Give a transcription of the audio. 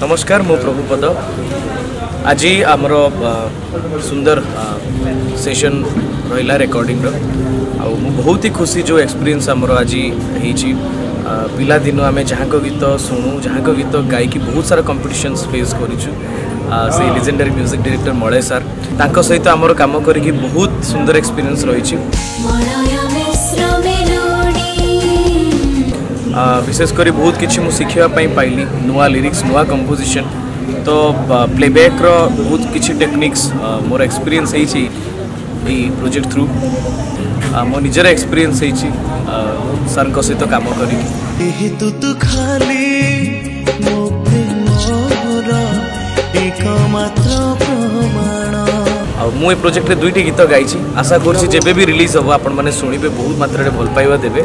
नमस्कार मो प्रभुपद आज आमर सुंदर सेशन रहा रेकर्डिंग बहुत ही खुशी जो एक्सपीरियंस आमर आज होती पिला दिन आम जहाँ गीत शुणु जहाँ गीत गायकी बहुत सारा कंपटीशन फेस करूँ से legendary music director Malay sir तांको सहित आमर काम करके बहुत सुंदर एक्सपीरियंस रही विशेषकर बहुत किसी मुझे शिखापी पाइली नुआ लिरिक्स नुआ कंपोजिशन तो प्लेबैक रो बहुत किसी टेक्निक्स मोर एक्सपीरियंस है प्रोजेक्ट थ्रू मो निजर एक्सपीरियंस है सर को सहित काम मुझे प्रोजेक्ट रे दुईटी गीत गाई आशा करुँची जेबे भी रिलीज हम आपण मैंने शुणे बहुत मात्रा भल पाइबा देवे।